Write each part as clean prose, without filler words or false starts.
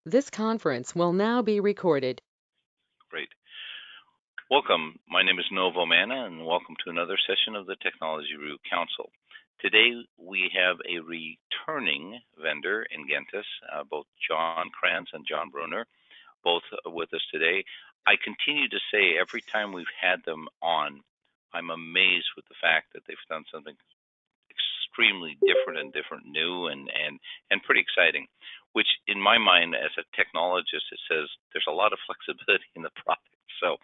This conference will now be recorded. Great. Welcome. My name is Novo Mana, and welcome to another session of the Technology Review Council. Today we have a returning vendor, Ingentis, both John Kranz and John Brunner, both with us today. I continue to say every time we've had them on, I'm amazed with the fact that they've done something extremely different, new, and pretty exciting. Which, in my mind, as a technologist, it says there's a lot of flexibility in the product. So,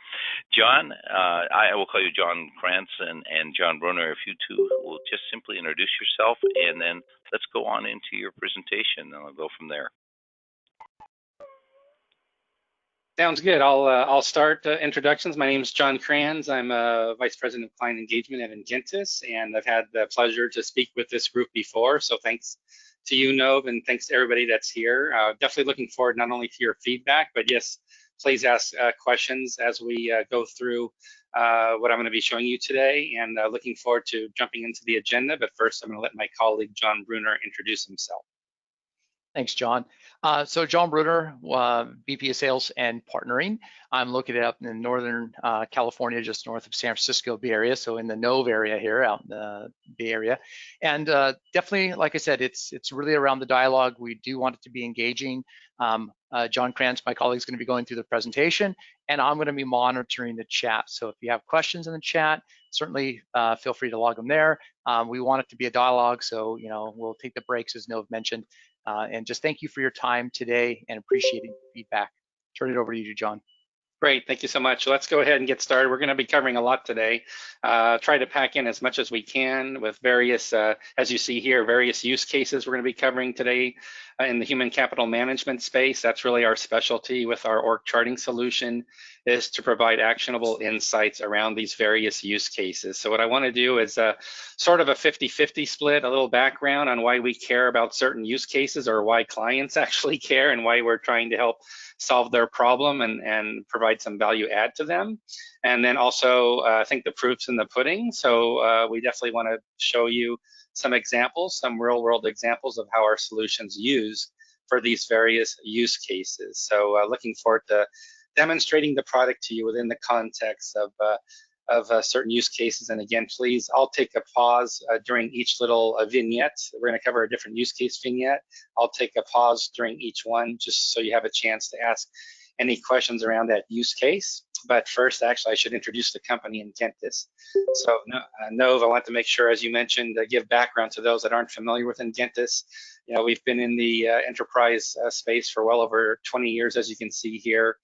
John, I will call you John Krantz and John Brunner. If you two will just simply introduce yourself, and then let's go on into your presentation, and I'll go from there. Sounds good. I'll start introductions. My name is John Kranz. I'm Vice President of Client Engagement at Ingentis, and I've had the pleasure to speak with this group before. So thanks to you, Nov, and thanks to everybody that's here. Definitely looking forward not only to your feedback, but yes, please ask questions as we go through what I'm going to be showing you today, and looking forward to jumping into the agenda. But first, I'm going to let my colleague John Brunner introduce himself. Thanks, John. So John Brunner, VP of Sales and Partnering. I'm located up in Northern California, just north of San Francisco Bay Area, so in the Nove area here, out in the Bay Area. And definitely, like I said, it's really around the dialogue. We do want it to be engaging. John Krantz, my colleague, is going to be going through the presentation, and I'm going to be monitoring the chat. So if you have questions in the chat, certainly feel free to log them there. We want it to be a dialogue, so we'll take the breaks, as Nov mentioned. And just thank you for your time today and appreciating feedback. Turn it over to you, John. Great, thank you so much. Let's go ahead and get started. We're going to be covering a lot today. Try to pack in as much as we can with various, as you see here, various use cases we're going to be covering today in the human capital management space. That's really our specialty with our org charting solution, is to provide actionable insights around these various use cases. So what I want to do is sort of a 50-50 split, a little background on why we care about certain use cases, or why clients actually care, and why we're trying to help solve their problem and provide some value add to them. And then also, I think the proof's in the pudding. So we definitely want to show you some examples, some real world examples of how our solutions use for these various use cases. So looking forward to demonstrating the product to you within the context of certain use cases. And again, please, I'll take a pause during each little vignette. We're going to cover a different use case vignette. I'll take a pause during each one just so you have a chance to ask any questions around that use case. But first, actually, I should introduce the company, Ingentis. So, Nov, I want to make sure, as you mentioned, give background to those that aren't familiar with Ingentis. We've been in the enterprise space for well over 20 years, as you can see here.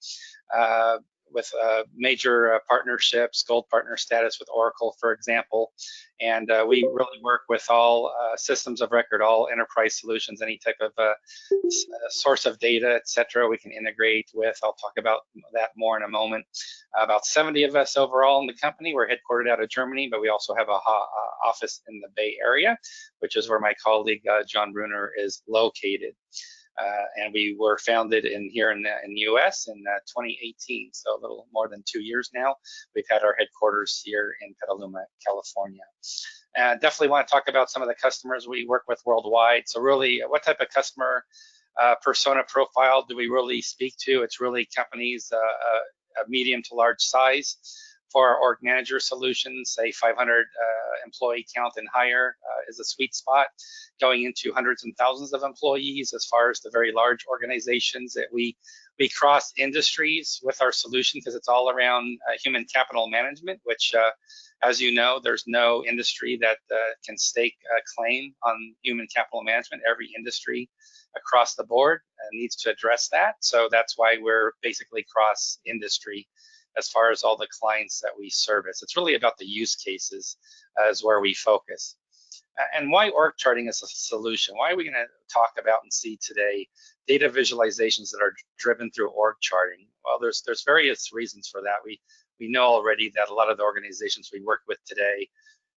With major partnerships, gold partner status with Oracle, for example. And we really work with all systems of record, all enterprise solutions, any type of source of data, et cetera, we can integrate with. I'll talk about that more in a moment. About 70 of us overall in the company. We're headquartered out of Germany, but we also have an office in the Bay Area, which is where my colleague John Brunner is located. And we were founded here in the US in 2018, so a little more than 2 years now. We've had our headquarters here in Petaluma, California. Definitely want to talk about some of the customers we work with worldwide. So really, what type of customer persona profile do we really speak to? It's really companies a medium to large size. For our org manager solutions, say 500 employee count and higher is a sweet spot. Going into hundreds and thousands of employees, as far as the very large organizations that we cross industries with our solution, because it's all around human capital management, which, as you know, there's no industry that can stake a claim on human capital management. Every industry across the board needs to address that. So that's why we're basically cross industry as far as all the clients that we service. It's really about the use cases as where we focus. And why org charting is a solution? Why are we going to talk about and see today data visualizations that are driven through org charting? Well, there's various reasons for that. We know already that a lot of the organizations we work with today,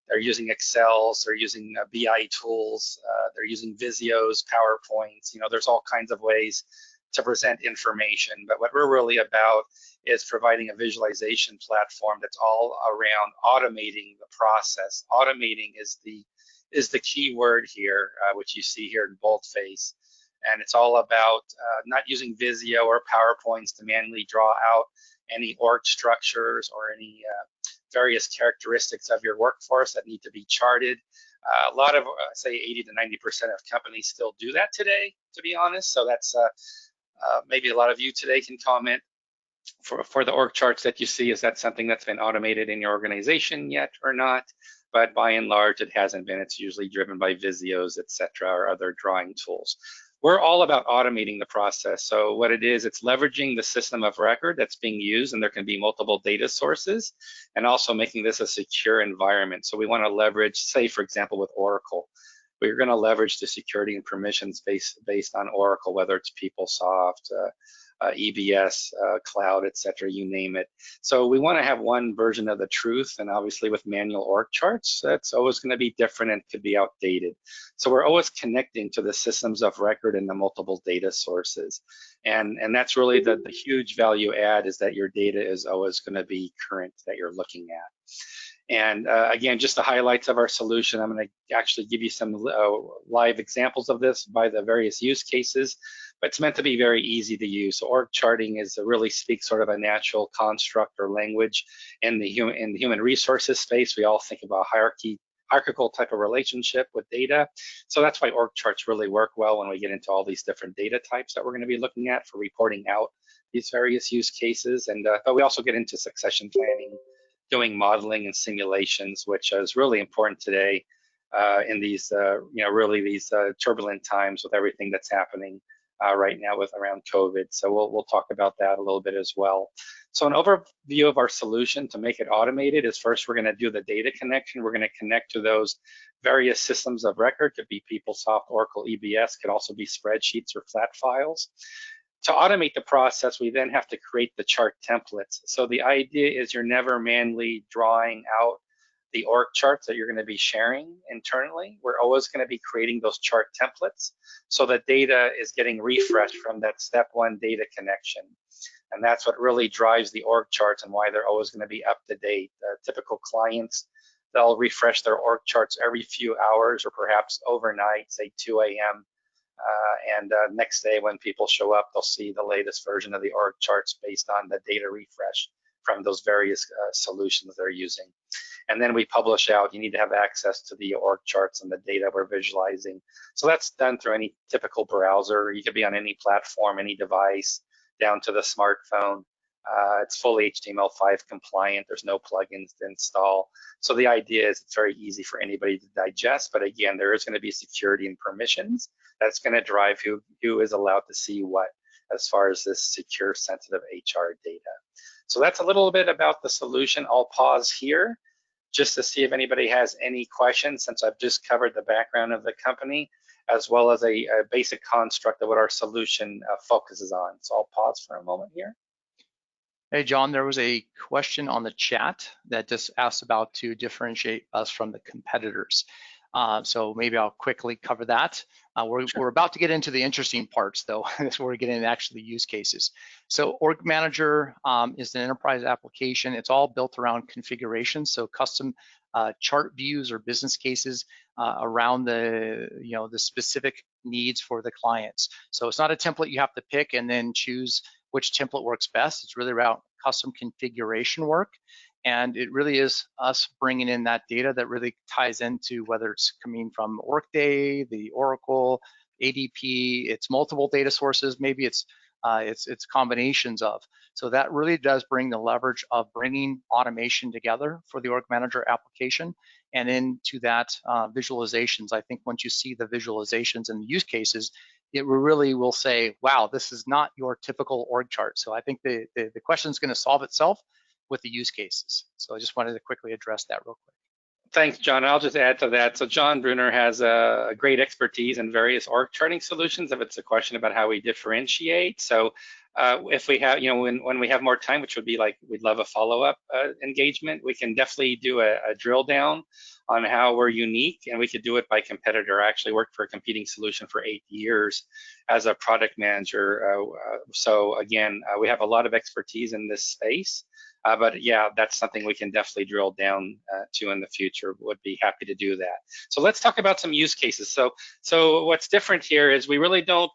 they're using Excels, they're using BI tools, they're using Visios, PowerPoints. There's all kinds of ways to present information, but what we're really about is providing a visualization platform that's all around automating the process. Automating is the key word here, which you see here in boldface. And it's all about not using Visio or PowerPoints to manually draw out any org structures or any various characteristics of your workforce that need to be charted. A lot of, say 80 to 90% of companies still do that today, to be honest. So that's maybe a lot of you today can comment for the org charts that you see. Is that something that's been automated in your organization yet or not? But by and large, it hasn't been. It's usually driven by Visios, et cetera, or other drawing tools. We're all about automating the process. So what it is, it's leveraging the system of record that's being used, and there can be multiple data sources, and also making this a secure environment. So we want to leverage, say, for example, with Oracle, we're going to leverage the security and permissions based on Oracle, whether it's PeopleSoft, EBS, cloud, et cetera, you name it. So we want to have one version of the truth, and obviously with manual org charts, that's always going to be different and could be outdated. So we're always connecting to the systems of record and the multiple data sources. And that's really the huge value add, is that your data is always going to be current that you're looking at. And again, just the highlights of our solution. I'm going to actually give you some live examples of this by the various use cases, but it's meant to be very easy to use. So org charting is really speaks sort of a natural construct or language in the human resources space. We all think about hierarchical type of relationship with data. So that's why org charts really work well when we get into all these different data types that we're going to be looking at for reporting out these various use cases. And but we also get into succession planning, doing modeling and simulations, which is really important today in these, really these turbulent times with everything that's happening right now with around COVID. So we'll talk about that a little bit as well. So an overview of our solution to make it automated is, first we're going to do the data connection. We're going to connect to those various systems of record. Could be PeopleSoft, Oracle, EBS, could also be spreadsheets or flat files. To automate the process, we then have to create the chart templates. So the idea is you're never manually drawing out the org charts that you're going to be sharing internally. We're always going to be creating those chart templates, so the data is getting refreshed from that step one data connection. And that's what really drives the org charts and why they're always going to be up to date. Typical clients, they'll refresh their org charts every few hours or perhaps overnight, say 2 a.m. And next day when people show up, they'll see the latest version of the org charts based on the data refresh from those various solutions they're using. And then we publish out, you need to have access to the org charts and the data we're visualizing. So that's done through any typical browser. You could be on any platform, any device, down to the smartphone. It's fully HTML5 compliant. There's no plugins to install. So the idea is it's very easy for anybody to digest. But again, there is going to be security and permissions that's going to drive who is allowed to see what as far as this secure, sensitive HR data. So that's a little bit about the solution. I'll pause here just to see if anybody has any questions, since I've just covered the background of the company, as well as a basic construct of what our solution focuses on. So I'll pause for a moment here. Hey, John, there was a question on the chat that just asked about to differentiate us from the competitors. So maybe I'll quickly cover that. We're about to get into the interesting parts, though. That's where we're getting into actually use cases. So Org Manager is an enterprise application. It's all built around configuration, so custom chart views or business cases around the specific needs for the clients. So it's not a template you have to pick and then choose which template works best. It's really about custom configuration work. And it really is us bringing in that data that really ties into whether it's coming from Workday, the Oracle, ADP, it's multiple data sources, maybe it's combinations of. So that really does bring the leverage of bringing automation together for the Org Manager application, and into that visualizations. I think once you see the visualizations and the use cases, it really will say, wow, this is not your typical org chart. So I think the question is going to solve itself with the use cases. So I just wanted to quickly address that real quick. Thanks, John. I'll just add to that. So John Bruner has a great expertise in various org charting solutions if it's a question about how we differentiate. So if we have, when we have more time, which would be like, we'd love a follow-up engagement, we can definitely do a drill down on how we're unique, and we could do it by competitor. I actually worked for a competing solution for 8 years as a product manager. So again, we have a lot of expertise in this space. But yeah, that's something we can definitely drill down to in the future. Would be happy to do that. So let's talk about some use cases. So what's different here is we really don't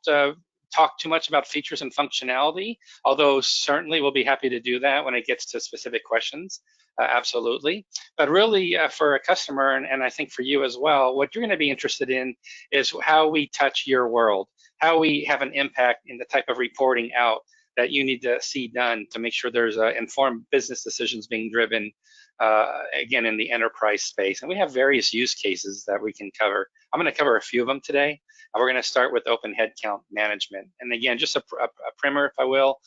talk too much about features and functionality, although certainly we'll be happy to do that when it gets to specific questions, absolutely. But really for a customer, and I think for you as well, what you're gonna be interested in is how we touch your world, how we have an impact in the type of reporting out that you need to see done to make sure there's informed business decisions being driven, again, in the enterprise space. And we have various use cases that we can cover. I'm gonna cover a few of them today. We're going to start with open headcount management. And again, just a primer, if I will.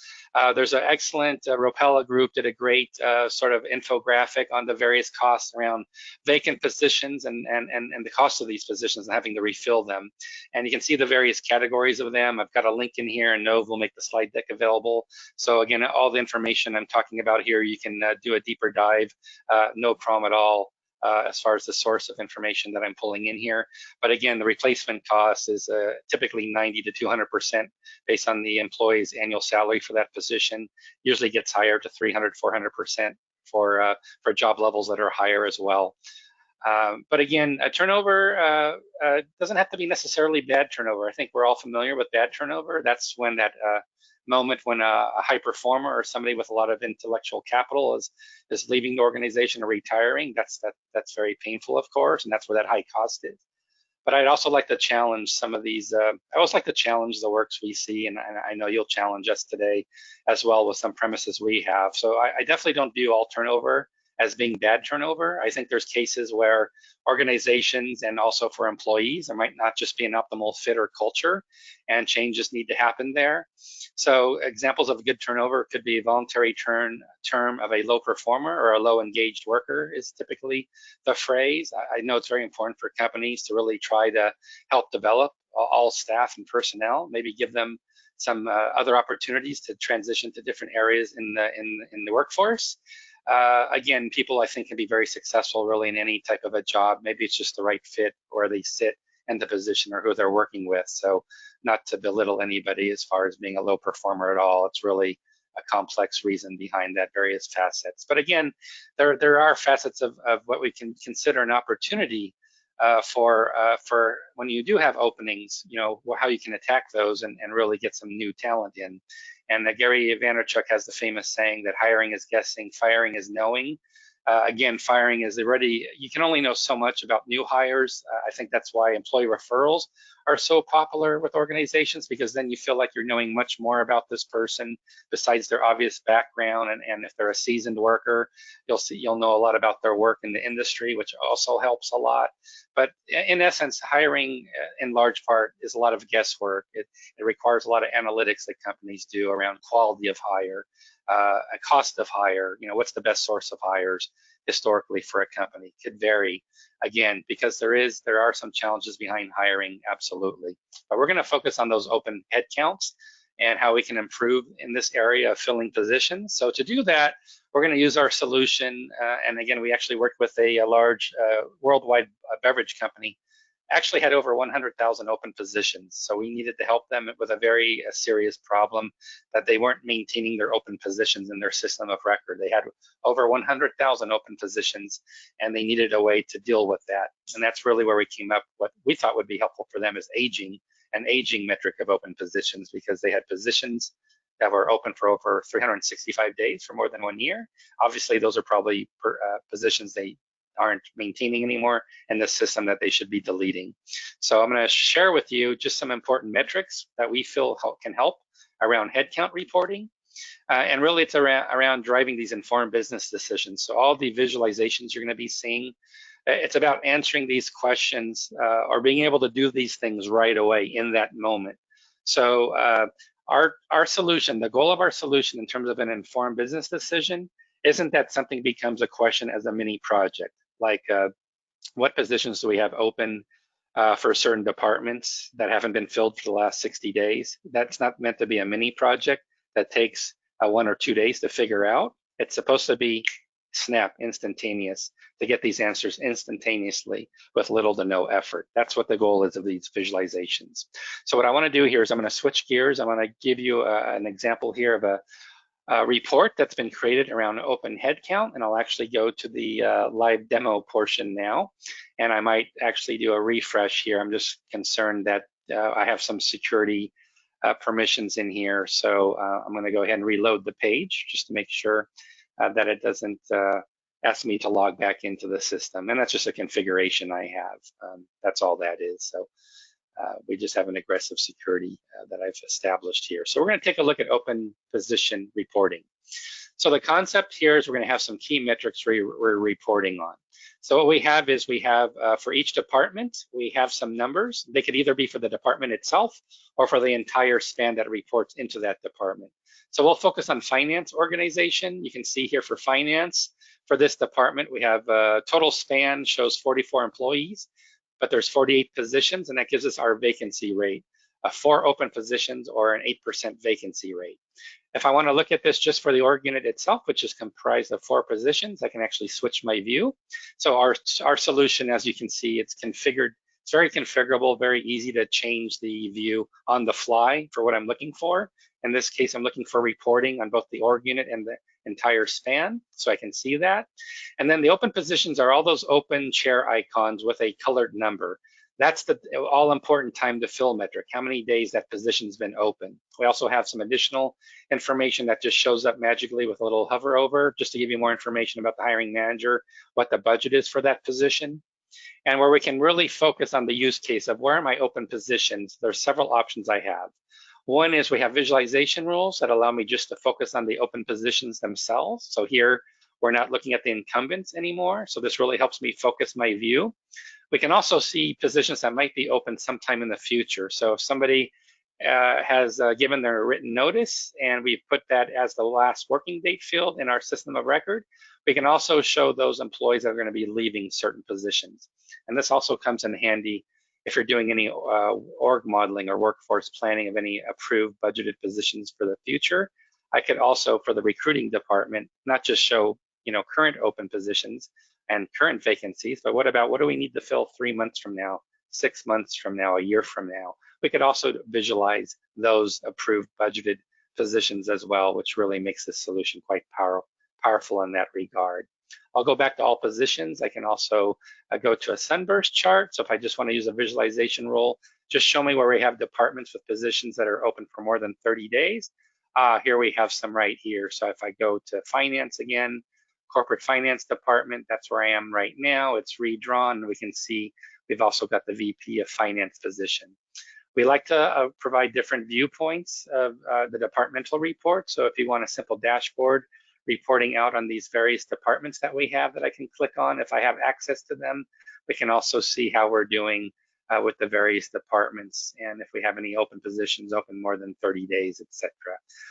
There's an excellent Ropella group did a great sort of infographic on the various costs around vacant positions and the cost of these positions and having to refill them. And you can see the various categories of them. I've got a link in here, and Nov will make the slide deck available. So again, all the information I'm talking about here, you can do a deeper dive, no problem at all. As far as the source of information that I'm pulling in here. But again, the replacement cost is typically 90 to 200% based on the employee's annual salary for that position. Usually gets higher to 300, 400% for job levels that are higher as well. But again, a turnover doesn't have to be necessarily bad turnover. I think we're all familiar with bad turnover. That's when that moment when a high performer or somebody with a lot of intellectual capital is leaving the organization or retiring. That's very painful, of course, and that's where that high cost is. But I'd also like to challenge some of these. I always like to challenge the works we see, and I know you'll challenge us today as well with some premises we have. So I definitely don't view all turnover as being bad turnover. I think there's cases where organizations and also for employees, there might not just be an optimal fit or culture, and changes need to happen there. So examples of good turnover could be a voluntary term of a low performer or a low engaged worker is typically the phrase. I know it's very important for companies to really try to help develop all staff and personnel, maybe give them some other opportunities to transition to different areas in the workforce. Again, people I think can be very successful really in any type of a job. Maybe it's just the right fit where they sit in the position or who they're working with. So not to belittle anybody as far as being a low performer at all. It's really a complex reason behind that, various facets. But again, there are facets of what we can consider an opportunity for when you do have openings, you know, how you can attack those and really get some new talent in. And Gary Vaynerchuk has the famous saying that hiring is guessing, firing is knowing. Again, firing is already, you can only know so much about new hires. I think that's why employee referrals are so popular with organizations, because then you feel like you're knowing much more about this person besides their obvious background. And if they're a seasoned worker, you'll know a lot about their work in the industry, which also helps a lot. But in essence, hiring in large part is a lot of guesswork. It requires a lot of analytics that companies do around quality of hire, a cost of hire, you know, what's the best source of hires historically for a company. Could vary, again, because there are some challenges behind hiring, absolutely. But we're going to focus on those open headcounts and how we can improve in this area of filling positions. So to do that, we're going to use our solution. And again, we actually worked with a large worldwide beverage company, actually had over 100,000 open positions. So we needed to help them with a very serious problem that they weren't maintaining their open positions in their system of record. They had over 100,000 open positions, and they needed a way to deal with that. And that's really where we came up. What we thought would be helpful for them is an aging metric of open positions, because they had positions that were open for over 365 days for more than 1 year. Obviously, those are probably positions they aren't maintaining anymore in the system that they should be deleting. So I'm going to share with you just some important metrics that we feel can help around headcount reporting. And really it's around driving these informed business decisions. So all the visualizations you're going to be seeing, it's about answering these questions or being able to do these things right away in that moment. So our solution, the goal of our solution in terms of an informed business decision, isn't that something becomes a question as a mini project, like what positions do we have open for certain departments that haven't been filled for the last 60 days. That's not meant to be a mini project that takes 1 or 2 days to figure out. It's supposed to be snap, instantaneous, to get these answers instantaneously with little to no effort. That's what the goal is of these visualizations. So what I want to do here is I'm going to switch gears. I'm going to give you an example here of report that's been created around open headcount, and I'll actually go to the live demo portion now, and I might actually do a refresh here. I'm just concerned that I have some security permissions in here, so I'm going to go ahead and reload the page just to make sure that it doesn't ask me to log back into the system, and that's just a configuration I have. That's all that is. So we just have an aggressive security that I've established here. So we're going to take a look at open position reporting. So the concept here is we're going to have some key metrics we're reporting on. So what we have is we have for each department, we have some numbers. They could either be for the department itself or for the entire span that reports into that department. So we'll focus on finance organization. You can see here for finance, for this department, we have total span shows 44 employees, but there's 48 positions, and that gives us our vacancy rate, 4 open positions or an 8% vacancy rate. If I want to look at this just for the org unit itself, which is comprised of 4 positions, I can actually switch my view. So our solution, as you can see, it's configured. It's very configurable, very easy to change the view on the fly for what I'm looking for. In this case, I'm looking for reporting on both the org unit and the entire span, so I can see that. And then the open positions are all those open chair icons with a colored number. That's the all important time to fill metric, how many days that position's been open. We also have some additional information that just shows up magically with a little hover over, just to give you more information about the hiring manager, what the budget is for that position. And where we can really focus on the use case of where are my open positions, there's several options I have. One is we have visualization rules that allow me just to focus on the open positions themselves. So here, we're not looking at the incumbents anymore. So this really helps me focus my view. We can also see positions that might be open sometime in the future. So if somebody has given their written notice and we put that as the last working date field in our system of record, we can also show those employees that are going to be leaving certain positions. And this also comes in handy if you're doing any org modeling or workforce planning of any approved budgeted positions for the future. I could also, for the recruiting department, not just show current open positions and current vacancies, but what do we need to fill 3 months from now, 6 months from now, a year from now? We could also visualize those approved budgeted positions as well, which really makes this solution quite powerful in that regard. I'll go back to all positions. I can also go to a sunburst chart. So if I just want to use a visualization rule, just show me where we have departments with positions that are open for more than 30 days. Here we have some right here. So if I go to finance again, corporate finance department, that's where I am right now. It's redrawn. We can see we've also got the VP of finance position. We like to provide different viewpoints of the departmental report. So if you want a simple dashboard reporting out on these various departments that we have that I can click on, if I have access to them, we can also see how we're doing with the various departments, and if we have any open positions open more than 30 days, etc.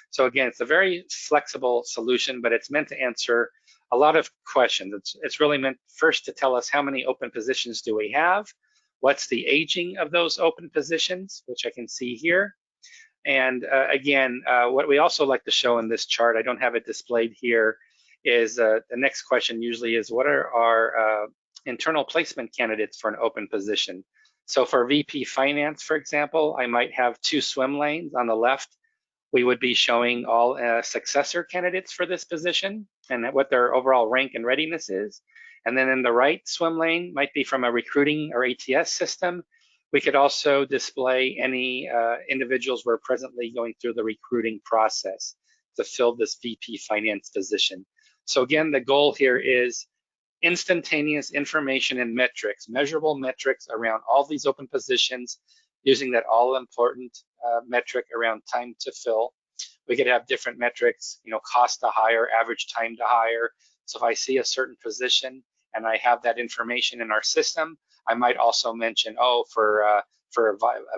So again, it's a very flexible solution, but it's meant to answer a lot of questions. It's really meant first to tell us how many open positions do we have, what's the aging of those open positions, which I can see here. And again, what we also like to show in this chart, I don't have it displayed here, is the next question usually is what are our internal placement candidates for an open position? So for VP Finance, for example, I might have 2 swim lanes. On the left, we would be showing all successor candidates for this position and what their overall rank and readiness is. And then in the right swim lane might be from a recruiting or ATS system. We could also display any individuals we're presently going through the recruiting process to fill this VP Finance position. So again, the goal here is instantaneous information and metrics, measurable metrics around all these open positions, using that all-important metric around time to fill. We could have different metrics, cost to hire, average time to hire. So if I see a certain position and I have that information in our system, I might also mention, for a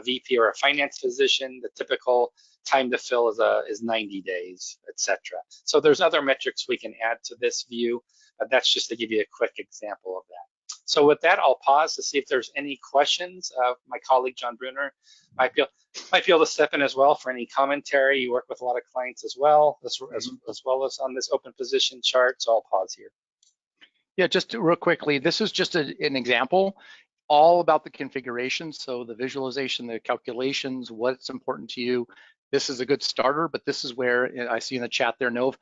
VP or a finance position, the typical time to fill is 90 days, etc. So there's other metrics we can add to this view. That's just to give you a quick example of that. So with that, I'll pause to see if there's any questions. My colleague, John Bruner, might be able to step in as well for any commentary. You work with a lot of clients as well as well as on this open position chart. So I'll pause here. Yeah, just real quickly, this is just an example, all about the configuration. So the visualization, the calculations, what's important to you. this is a good starter, but this is where I see in the chat there, Nov.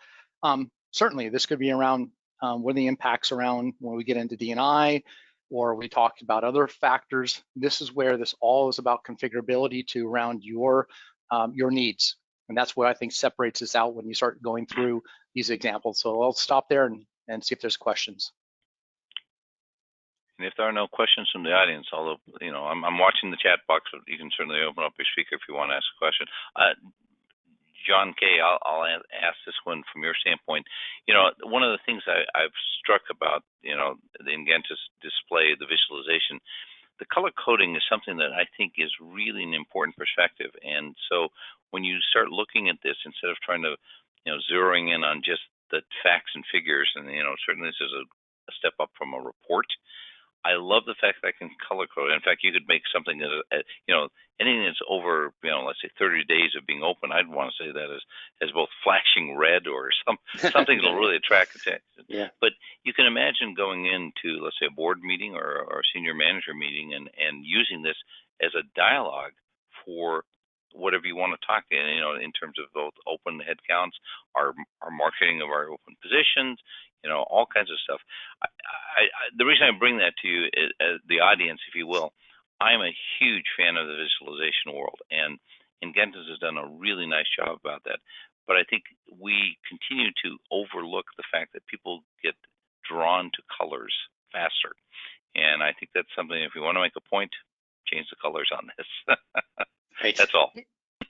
Certainly, this could be around what are the impacts around when we get into D&I, or we talked about other factors. This is where this all is about configurability to around your needs. And that's what I think separates this out when you start going through these examples. So I'll stop there and see if there's questions. And if there are no questions from the audience, although, I'm watching the chat box, but you can certainly open up your speaker if you want to ask a question. John K., I'll ask this one from your standpoint. One of the things I've struck about, the Ingentis display, the visualization, the color coding is something that I think is really an important perspective. And so when you start looking at this, instead of trying to, zeroing in on just the facts and figures, and, certainly this is a step up from a report. I love the fact that I can color code. In fact, you could make something that, anything that's over, let's say 30 days of being open, I'd want to say that as both flashing red or something that'll really attract attention. Yeah. But you can imagine going into, let's say, a board meeting or a senior manager meeting and using this as a dialogue for whatever you want to talk in terms of both open headcounts, our marketing of our open positions, all kinds of stuff. The reason I bring that to you, is, the audience, if you will, I'm a huge fan of the visualization world, and Ingentis has done a really nice job about that. But I think we continue to overlook the fact that people get drawn to colors faster. And I think that's something, if you want to make a point, change the colors on this. Right. That's all.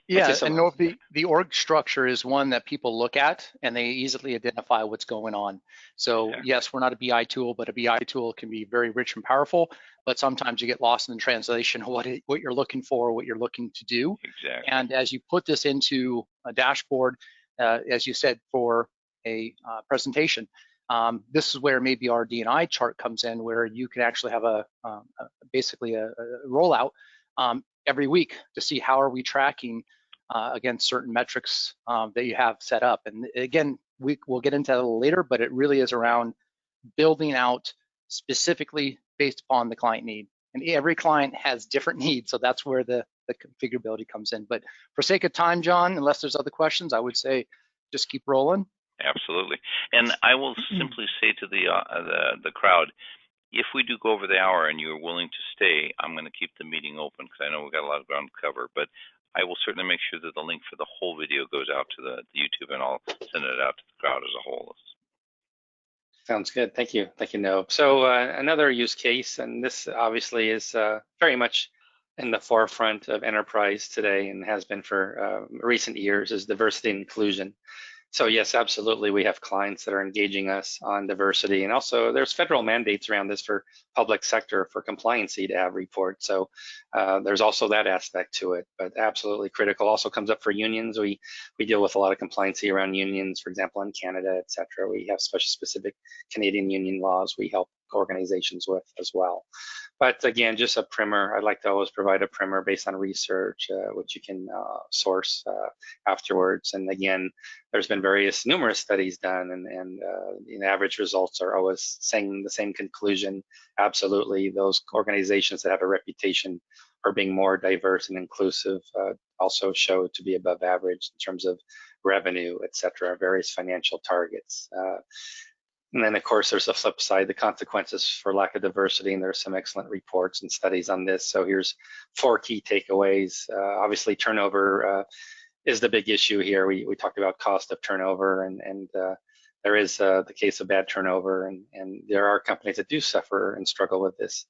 Yeah, so and North, the org structure is one that people look at and they easily identify what's going on. So Exactly. yes, we're not a BI tool, but a BI tool can be very rich and powerful, but sometimes you get lost in the translation of what you're looking for, what you're looking to do. Exactly. And as you put this into a dashboard, as you said, for a presentation, this is where maybe our D&I chart comes in, where you can actually have basically a rollout every week to see how are we tracking against certain metrics that you have set up. And again, we'll get into that a little later, but it really is around building out specifically based upon the client need. And every client has different needs, so that's where the configurability comes in. But for sake of time, John, unless there's other questions, I would say just keep rolling. Absolutely. And I will simply say to the crowd, if we do go over the hour and you're willing to stay, I'm going to keep the meeting open because I know we've got a lot of ground to cover. But I will certainly make sure that the link for the whole video goes out to the YouTube, and I'll send it out to the crowd as a whole. Sounds good. Thank you. Thank you, Nob. So another use case, and this obviously is very much in the forefront of enterprise today and has been for recent years, is diversity and inclusion. So yes, absolutely, we have clients that are engaging us on diversity, and also there's federal mandates around this for public sector for compliancy to have reports. So there's also that aspect to it, but absolutely critical. Also comes up for unions. We deal with a lot of compliancy around unions, for example, in Canada, et cetera. We have specific Canadian union laws we help organizations with as well. But again, just a primer. I'd like to always provide a primer based on research, which you can source afterwards. And again, there's been numerous studies done, and the average results are always saying the same conclusion. Absolutely, those organizations that have a reputation for being more diverse and inclusive also show to be above average in terms of revenue, et cetera, various financial targets. And then, of course, there's the flip side, the consequences for lack of diversity, and there's some excellent reports and studies on this. So here's 4 key takeaways. Obviously, turnover is the big issue here. We talked about cost of turnover, and there is the case of bad turnover, and there are companies that do suffer and struggle with this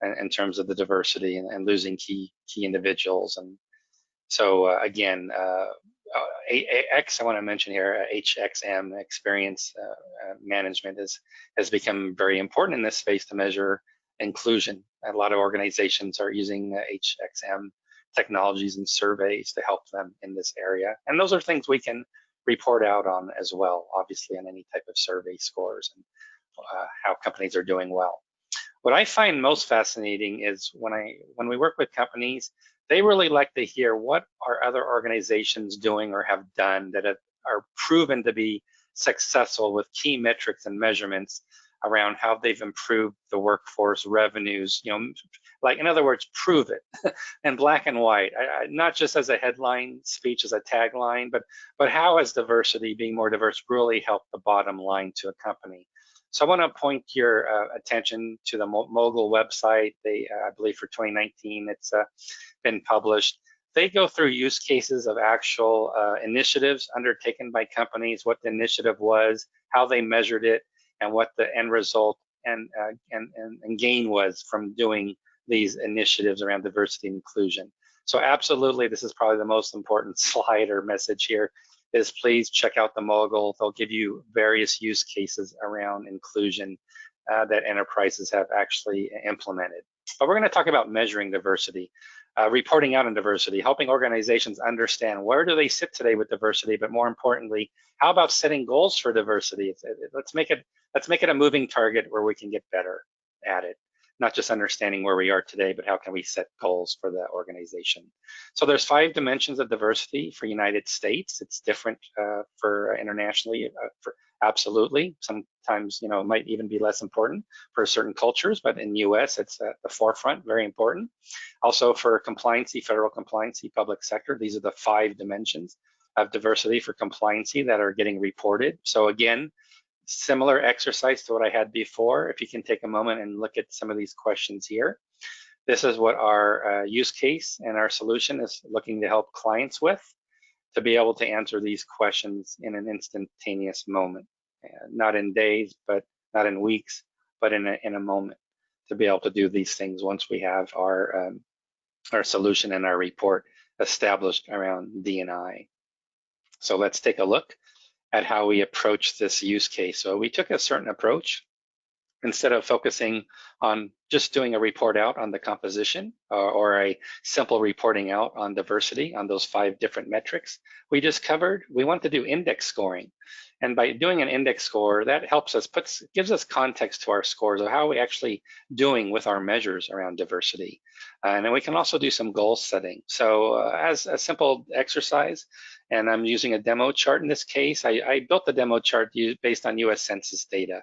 in terms of the diversity and losing key individuals. And so again, I want to mention here, HXM, experience management, has become very important in this space to measure inclusion. A lot of organizations are using HXM technologies and surveys to help them in this area. And those are things we can report out on as well, obviously, on any type of survey scores and how companies are doing well. What I find most fascinating is when we work with companies, they really like to hear what are other organizations doing or have done that are proven to be successful with key metrics and measurements around how they've improved the workforce revenues, like, in other words, prove it in black and white, not just as a headline speech, as a tagline, but how has diversity, being more diverse, really helped the bottom line to a company. So I want to point your attention to the Mogul website. They, I believe for 2019, it's been published. They go through use cases of actual initiatives undertaken by companies, what the initiative was, how they measured it, and what the end result and gain was from doing these initiatives around diversity and inclusion. So absolutely, this is probably the most important slide or message here, is please check out the Mogul. They'll give you various use cases around inclusion that enterprises have actually implemented. But we're going to talk about measuring diversity, reporting out on diversity, helping organizations understand where do they sit today with diversity, but more importantly, how about setting goals for diversity? Let's make it a moving target where we can get better at it. Not just understanding where we are today, but how can we set goals for the organization? So there's 5 dimensions of diversity for United States. It's different for internationally, absolutely. Sometimes, it might even be less important for certain cultures, but in US, it's at the forefront, very important. Also for compliancy, federal compliancy, public sector, these are the 5 dimensions of diversity for compliancy that are getting reported. So again, similar exercise to what I had before. If you can take a moment and look at some of these questions here. This is what our use case and our solution is looking to help clients with, to be able to answer these questions in an instantaneous moment, not in days, but not in weeks, but in a moment, to be able to do these things once we have our solution and our report established around D&I. So let's take a look at how we approach this use case. So we took a certain approach. Instead of focusing on just doing a report out on the composition or a simple reporting out on diversity on those 5 different metrics we just covered, we want to do index scoring. And by doing an index score, that helps us, gives us context to our scores of how are we actually doing with our measures around diversity. And then we can also do some goal setting. So as a simple exercise, and I'm using a demo chart in this case, I built the demo chart based on US Census data.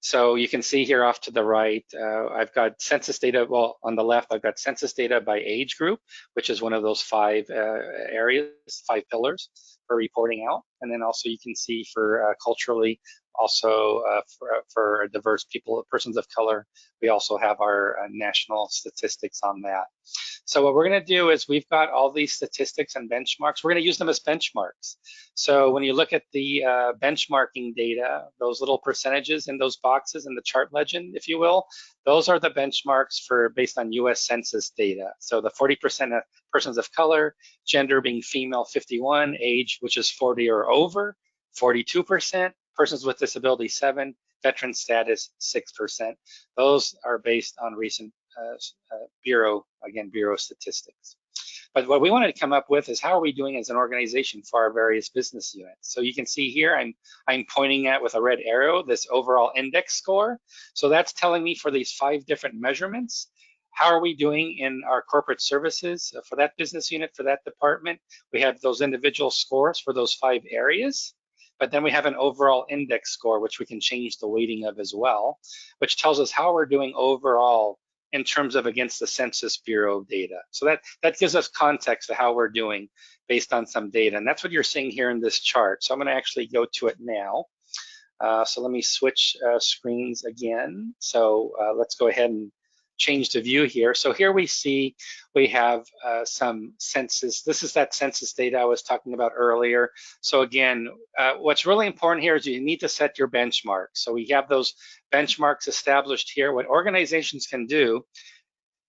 So you can see here off to the right, I've got census data. Well, on the left, I've got census data by age group, which is one of those 5 areas, 5 pillars for reporting out. And then also you can see for culturally, also for diverse people, persons of color, we also have our national statistics on that. So what we're going to do is we've got all these statistics and benchmarks. We're going to use them as benchmarks. So when you look at the benchmarking data, those little percentages in those boxes in the chart legend, if you will, those are the benchmarks for based on US Census data. So the 40% of persons of color, gender being female 51, age which is 40 or over, 42%, persons with disability 7, veteran status 6%. Those are based on recent Bureau statistics. But what we wanted to come up with is how are we doing as an organization for our various business units. So you can see here I'm pointing at with a red arrow this overall index score. So that's telling me for these 5 different measurements, how are we doing in our corporate services for that business unit, for that department. We have those individual scores for those 5 areas. But then we have an overall index score, which we can change the weighting of as well, which tells us how we're doing overall in terms of against the Census Bureau data. So that gives us context to how we're doing based on some data. And that's what you're seeing here in this chart. So I'm going to actually go to it now. So let me switch screens again. So let's go ahead and change the view here. So here we see we have some census. This is that census data I was talking about earlier. So again, what's really important here is you need to set your benchmarks. So we have those benchmarks established here. What organizations can do,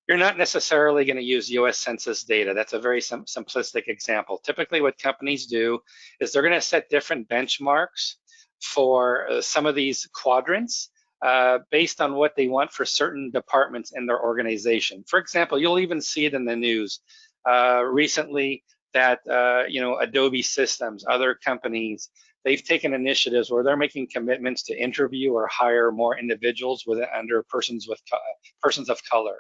you're not necessarily going to use US Census data. That's a very simplistic example. Typically what companies do is they're going to set different benchmarks for some of these quadrants based on what they want for certain departments in their organization. For example, you'll even see it in the news recently that Adobe Systems, other companies, they've taken initiatives where they're making commitments to interview or hire more individuals under persons of color.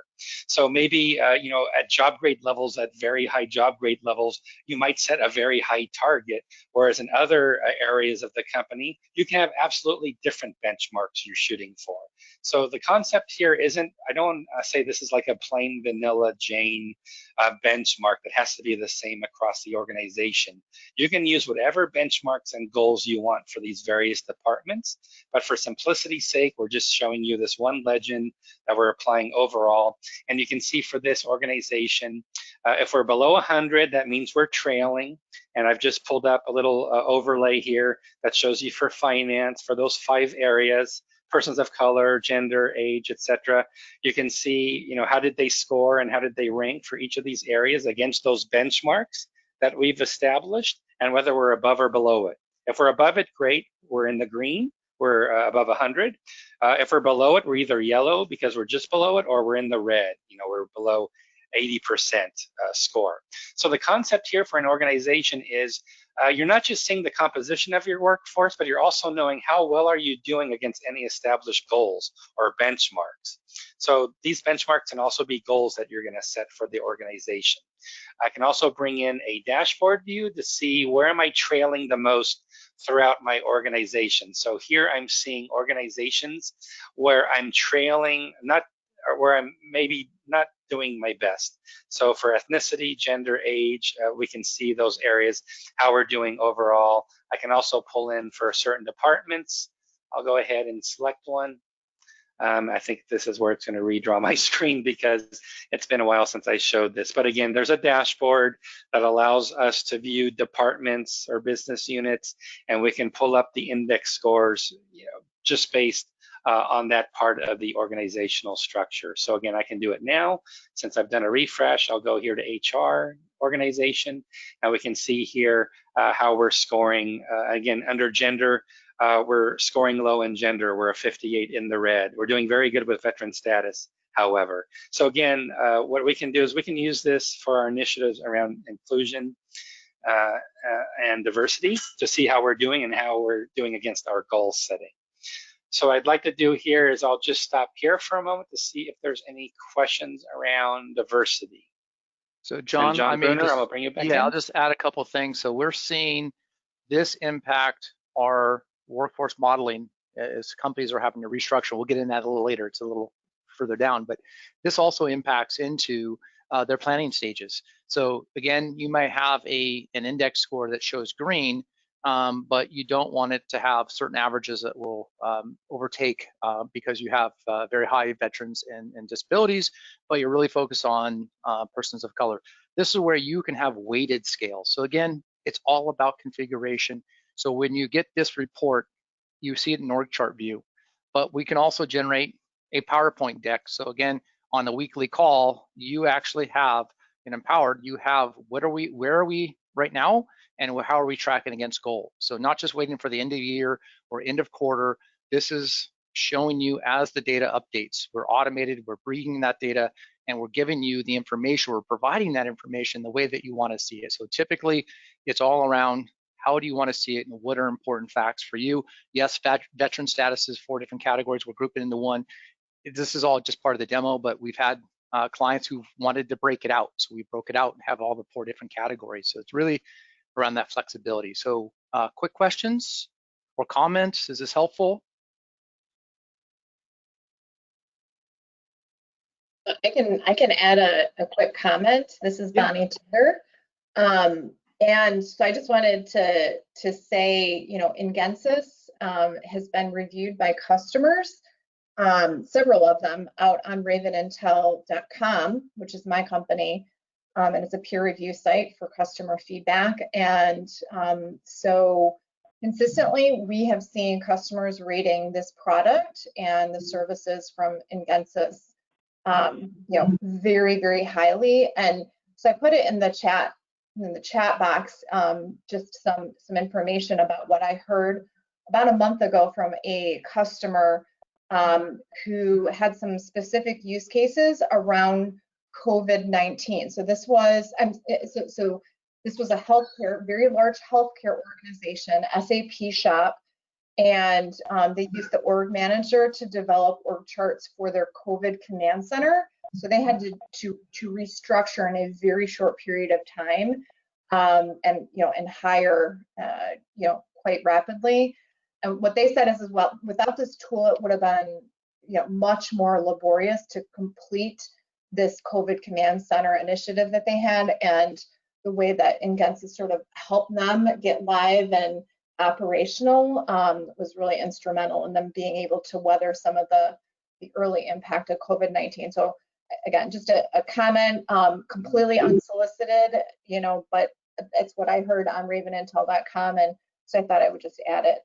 So maybe at job grade levels, at very high job grade levels, you might set a very high target, whereas in other areas of the company, you can have absolutely different benchmarks you're shooting for. So the concept here isn't, I don't say this is like a plain vanilla Jane benchmark that has to be the same across the organization. You can use whatever benchmarks and goals you want for these various departments, but for simplicity's sake, we're just showing you this one legend that we're applying overall. And you can see for this organization, if we're below 100, that means we're trailing. And I've just pulled up a little overlay here that shows you for finance, for those 5 areas, persons of color, gender, age, etc. You can see, how did they score and how did they rank for each of these areas against those benchmarks that we've established, and whether we're above or below it. If we're above it, great, we're in the green, we're above 100. If we're below it, we're either yellow because we're just below it, or we're in the red, we're below 80% score. So the concept here for an organization is you're not just seeing the composition of your workforce, but you're also knowing how well are you doing against any established goals or benchmarks. So these benchmarks can also be goals that you're going to set for the organization. I can also bring in a dashboard view to see where am I trailing the most throughout my organization. So here I'm seeing organizations where I'm trailing, or where I'm maybe not doing my best. So for ethnicity, gender, age, we can see those areas, how we're doing overall. I can also pull in for certain departments. I'll go ahead and select one. I think this is where it's going to redraw my screen because it's been a while since I showed this. But again, there's a dashboard that allows us to view departments or business units, and we can pull up the index scores, just based on that part of the organizational structure. So again, I can do it now. Since I've done a refresh, I'll go here to HR organization, and we can see here how we're scoring. Again, under gender, we're scoring low in gender. We're a 58 in the red. We're doing very good with veteran status, however. So again, what we can do is we can use this for our initiatives around inclusion and diversity to see how we're doing and how we're doing against our goal setting. So what I'd like to do here is I'll just stop here for a moment to see if there's any questions around diversity. So John, Bruner, I'll bring you back in. I'll just add a couple of things. So we're seeing this impact our workforce modeling as companies are having to restructure. We'll get into that a little later. It's a little further down, but this also impacts into their planning stages. So again, you might have an index score that shows green, but you don't want it to have certain averages that will overtake because you have very high veterans and disabilities, but you're really focused on persons of color. This is where you can have weighted scales. So again, it's all about configuration. So when you get this report, you see it in org chart view, but we can also generate a PowerPoint deck. So again, on the weekly call, you actually have in Empowered, you have where are we right now, and how are we tracking against goal? So not just waiting for the end of the year or end of quarter. This is showing you as the data updates. We're automated, we're bringing that data, and we're giving you the information, we're providing that information the way that you want to see it. So typically, it's all around how do you want to see it and what are important facts for you. Yes, veteran status is 4 different categories. We're grouping into one. This is all just part of the demo, but we've had clients who've wanted to break it out. So we broke it out and have all the 4 different categories. So it's really around that flexibility. So quick questions or comments? Is this helpful? I can add a quick comment. This is Bonnie Tudor. And so I just wanted to say, Ingentis has been reviewed by customers, several of them out on ravenintel.com, which is my company, and it's a peer review site for customer feedback. And so consistently, we have seen customers rating this product and the services from Ingentis, very, very highly. And so I put it in the chat box, just some information about what I heard about a month ago from a customer who had some specific use cases around COVID-19. So this was, so This was a very large healthcare organization, SAP shop, and they used the org manager to develop org charts for their COVID command center. So they had to restructure in a very short period of time, and hire quite rapidly. And what they said is well, without this tool, it would have been much more laborious to complete this COVID command center initiative that they had, and the way that Ingentis sort of helped them get live and operational was really instrumental in them being able to weather some of the early impact of COVID-19. So again, just a comment, completely unsolicited, but it's what I heard on ravenintel.com, and so I thought I would just add it.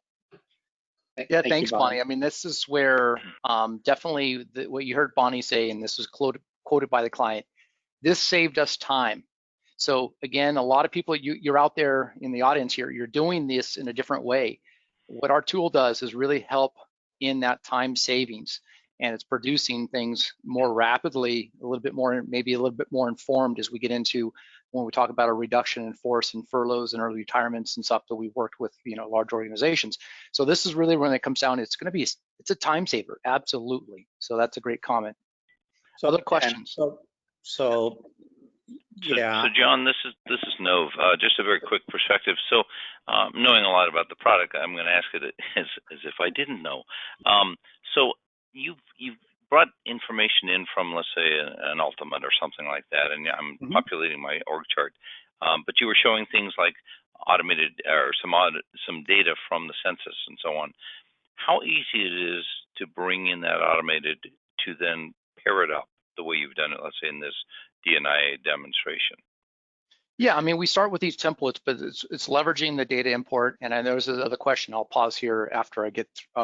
Yeah, thanks, Bonnie. I mean, this is where definitely what you heard Bonnie say, and this was quoted by the client, this saved us time. So again, a lot of people, you're out there in the audience here, you're doing this in a different way. What our tool does is really help in that time savings, and it's producing things more rapidly, maybe a little bit more informed as we get into when we talk about a reduction in force and furloughs and early retirements and stuff that we've worked with, large organizations. So this is really when it comes down, it's a time saver, absolutely. So that's a great comment. So other questions? So John, this is Nov. Just a very quick perspective. So knowing a lot about the product, I'm going to ask it as if I didn't know. So you've brought information in from, let's say, an Ultimate or something like that, and I'm populating my org chart. But you were showing things like automated or some data from the census and so on. How easy it is to bring in that automated to then pair it up the way you've done it, let's say in this D&I demonstration? Yeah, I mean, we start with these templates, but it's leveraging the data import. And I know there's another question I'll pause here after I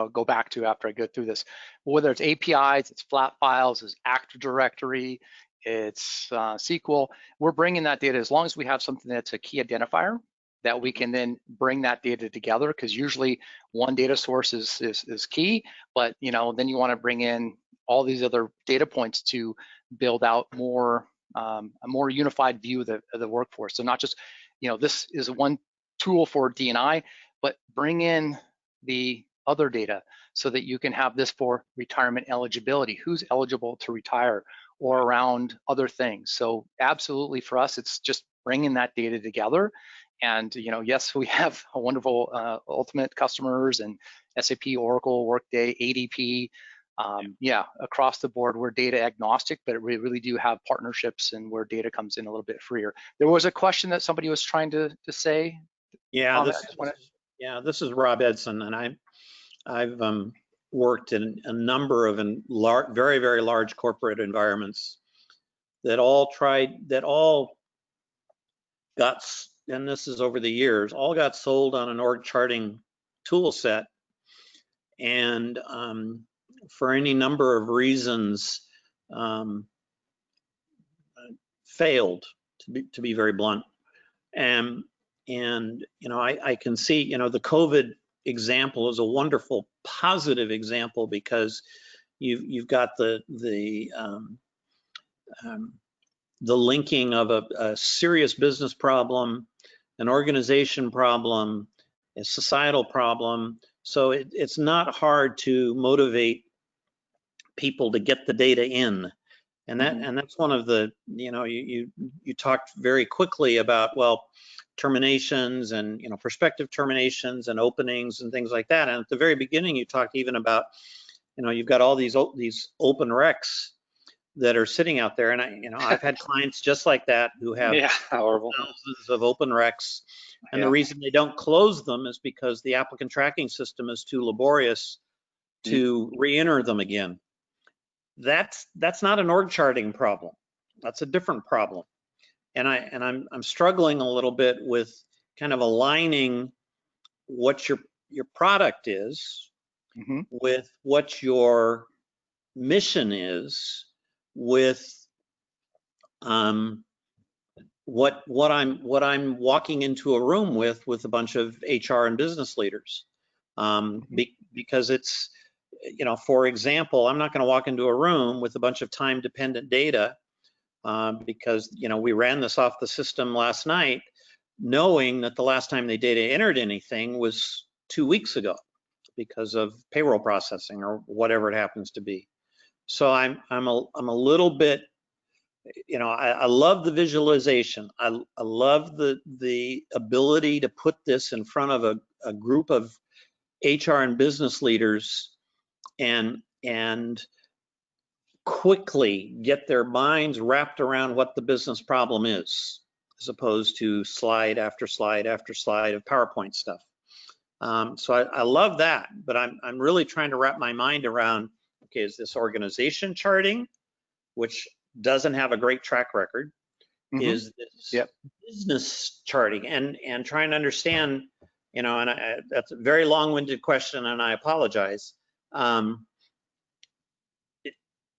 go back to after I go through this. Whether it's APIs, it's flat files, it's Active Directory, it's SQL, we're bringing that data as long as we have something that's a key identifier that we can then bring that data together, because usually one data source is key, but then you want to bring in all these other data points to build out a more unified view of the workforce. So not just, this is one tool for D&I, but bring in the other data so that you can have this for retirement eligibility, who's eligible to retire, or around other things. So absolutely for us, it's just bringing that data together. And yes, we have a wonderful Ultimate customers and SAP, Oracle, Workday, ADP. Across the board, we're data agnostic, but we really do have partnerships and where data comes in a little bit freer. There was a question that somebody was trying to say. Yeah, this is Rob Edson, and I've worked in a number of very, very large corporate environments that all got, and this is over the years, all got sold on an org charting tool set, and for any number of reasons failed, to be very blunt. And I can see, the COVID example is a wonderful positive example, because you've got the linking of a serious business problem, an organization problem, a societal problem. So it's not hard to motivate people to get the data in, and that's one of the, you talked very quickly about, well, terminations and prospective terminations and openings and things like that. And at the very beginning, you talked even about, you've got all these open recs that are sitting out there, and I've had clients just like that who have thousands of open recs, and the reason they don't close them is because the applicant tracking system is too laborious to re-enter them again. That's not an org charting problem. That's a different problem. And I'm struggling a little bit with kind of aligning what your product is with what your mission is, with what I'm walking into a room with a bunch of HR and business leaders, because it's, for example, I'm not going to walk into a room with a bunch of time dependent data, because we ran this off the system last night, knowing that the last time they data entered anything was 2 weeks ago because of payroll processing or whatever it happens to be. So I'm a little bit, you know, I love the visualization. I love the ability to put this in front of a group of HR and business leaders and quickly get their minds wrapped around what the business problem is, as opposed to slide after slide after slide of PowerPoint stuff. So I love that, but I'm really trying to wrap my mind around, okay, is this organization charting, which doesn't have a great track record? Is this business charting and trying to understand, you know, and that's a very long-winded question, and I apologize.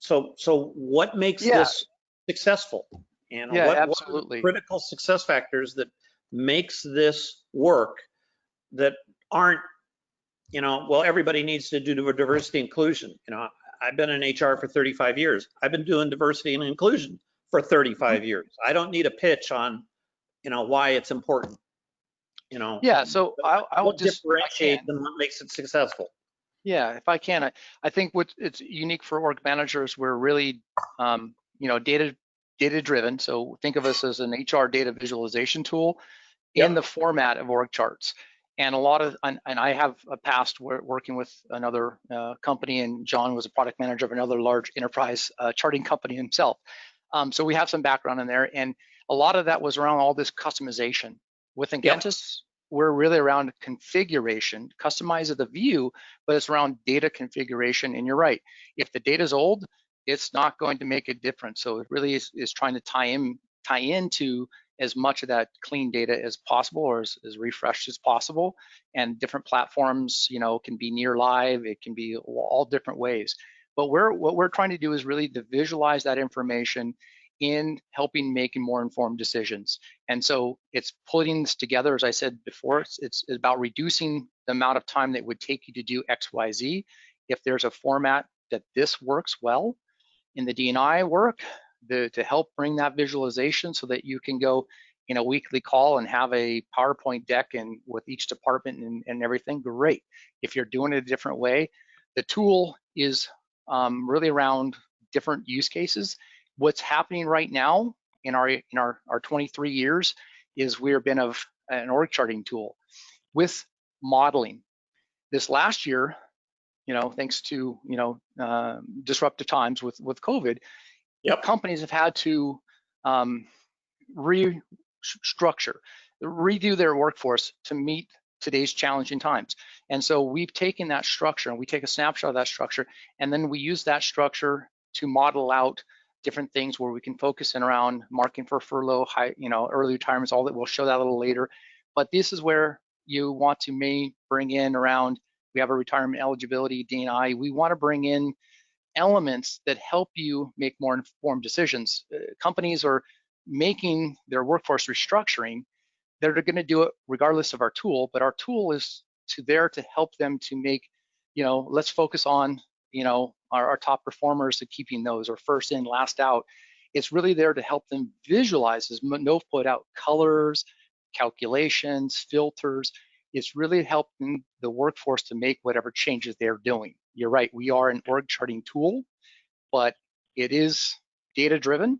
So what makes this successful? And what are the critical success factors that makes this work that aren't, you know, well, everybody needs to do diversity inclusion. You know, I've been in HR for 35 years. I've been doing diversity and inclusion for 35 years. I don't need a pitch on, you know, why it's important. You know, so I'll just differentiate and what makes it successful. Yeah, if I can, I think what it's unique for org managers, we're really, you know, data driven. So think of us as an HR data visualization tool in the format of org charts. And a lot of, and I have a past working with another company, and John was a product manager of another large enterprise charting company himself. So we have some background in there, and a lot of that was around all this customization. With Ingentis, we're really around configuration, customize the view, but it's around data configuration. And you're right, if the data is old, it's not going to make a difference. So it really is trying to tie into as much of that clean data as possible, or as refreshed as possible. And different platforms, you know, can be near live, it can be all different ways. But what we're trying to do is really to visualize that information in helping making more informed decisions. And so it's putting this together, as I said before, it's about reducing the amount of time that it would take you to do X, Y, Z. If there's a format that this works well in the D&I work, to help bring that visualization so that you can go in a weekly call and have a PowerPoint deck and with each department and everything, great. If you're doing it a different way, the tool is really around different use cases. What's happening right now in our 23 years is we've been of an org charting tool with modeling. This last year, you know, thanks to, you know, disruptive times with COVID, companies have had to restructure, redo their workforce to meet today's challenging times. And so we've taken that structure and we take a snapshot of that structure, and then we use that structure to model out different things where we can focus in around marking for furlough, you know, early retirements, all that. We'll show that a little later. But this is where you want to bring in around, we have a retirement eligibility, D&I. We want to bring in elements that help you make more informed decisions. Companies are making their workforce restructuring. They're going to do it regardless of our tool, but our tool is there to help them to make, you know, let's focus on, you know, our top performers and keeping those, or first in, last out. It's really there to help them visualize, as Nov put out, colors, calculations, filters. It's really helping the workforce to make whatever changes they're doing. You're right, we are an org charting tool, but it is data driven,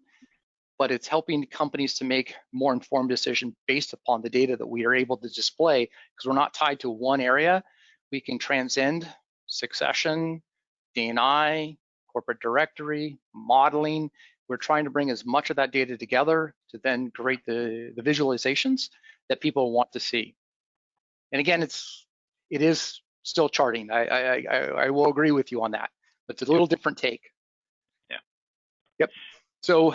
but it's helping companies to make more informed decisions based upon the data that we are able to display, because we're not tied to one area. We can transcend succession, D&I, corporate directory, modeling. We're trying to bring as much of that data together to then create the visualizations that people want to see. And again, it is still charting. I will agree with you on that, but it's a little different take. Yeah. Yep. So,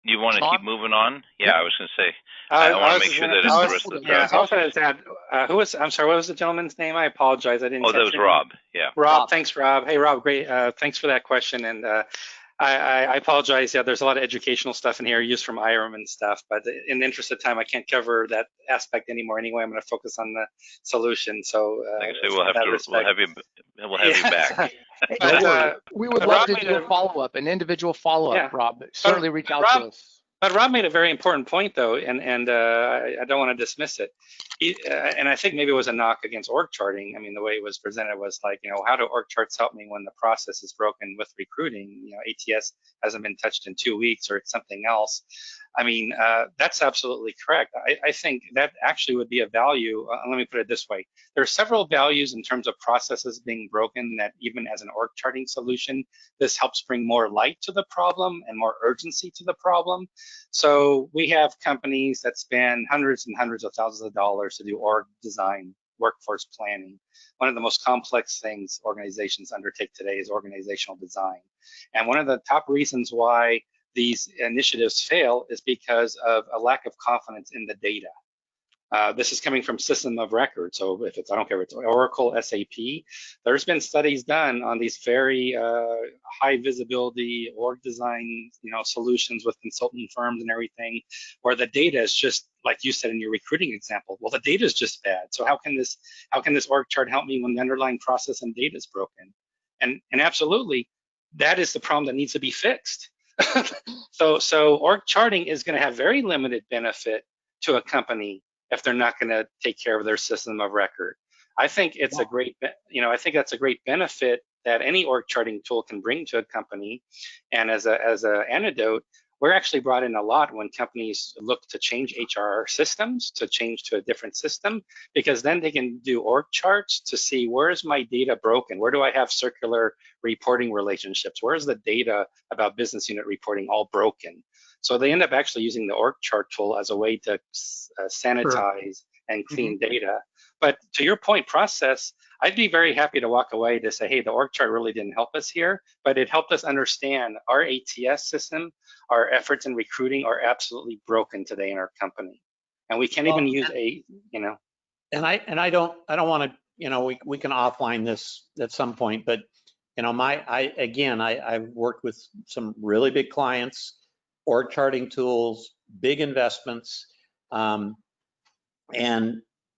you want to keep moving on? Yeah, I was going to say, I want to make sure that it's the rest of the crowd. I was going to add, I'm sorry, what was the gentleman's name? I apologize, I didn't catch that was Rob, yeah. Rob, thanks, Rob. Hey, Rob, great, thanks for that question. And I apologize, there's a lot of educational stuff in here, used from IRM and stuff, but in the interest of time, I can't cover that aspect anymore anyway. I'm going to focus on the solution. So, like I say, we'll have you back. We would love to do a follow-up, an individual follow-up, Rob. Certainly reach out to us. But Rob made a very important point, though, and I don't want to dismiss it. And I think maybe it was a knock against org charting. I mean, the way it was presented was like, how do org charts help me when the process is broken with recruiting? ATS hasn't been touched in 2 weeks, or it's something else. I mean, that's absolutely correct. I think that actually would be a value. Let me put it this way. There are several values in terms of processes being broken that even as an org charting solution, this helps bring more light to the problem and more urgency to the problem. So we have companies that spend hundreds and hundreds of thousands of dollars to do org design, workforce planning. One of the most complex things organizations undertake today is organizational design. And one of the top reasons why these initiatives fail is because of a lack of confidence in the data. This is coming from system of record. So if it's, I don't care if it's Oracle, SAP, there's been studies done on these very high visibility org design, solutions with consultant firms and everything, where the data is just, like you said in your recruiting example, well, the data is just bad. So how can this org chart help me when the underlying process and data is broken? And absolutely, that is the problem that needs to be fixed. So org charting is going to have very limited benefit to a company if they're not going to take care of their system of record. I think it's a great, I think that's a great benefit that any org charting tool can bring to a company. And as a antidote, we're actually brought in a lot when companies look to change HR systems, to change to a different system, because then they can do org charts to see, where is my data broken? Where do I have circular reporting relationships? Where is the data about business unit reporting all broken? So they end up actually using the org chart tool as a way to sanitize and clean data. But to your point, process, I'd be very happy to walk away to say, hey, the org chart really didn't help us here, but it helped us understand our ATS system, our efforts in recruiting are absolutely broken today in our company. And we can't even use And I don't want to, we can offline this at some point, but I've worked with some really big clients, org charting tools, big investments, and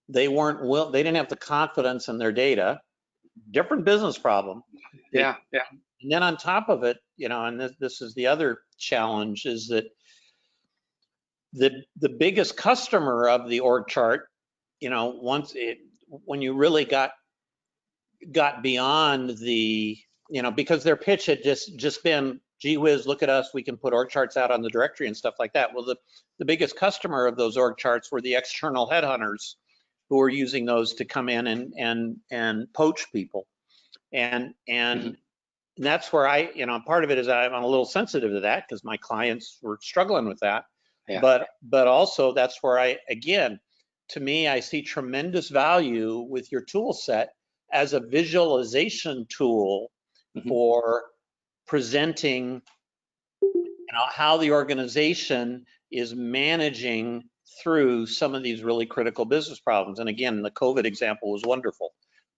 they didn't have the confidence in their data. Different business problem. Yeah. And then on top of it, and this is the other challenge, is that the biggest customer of the org chart, when you really got beyond the, because their pitch had just been, gee whiz, look at us, we can put org charts out on the directory and stuff like that. Well, the biggest customer of those org charts were the external headhunters who were using those to come in and poach people. And that's where part of it is I'm a little sensitive to that because my clients were struggling with that. Yeah. But also that's where to me, I see tremendous value with your tool set as a visualization tool for presenting how the organization is managing through some of these really critical business problems. And again, the COVID example was wonderful.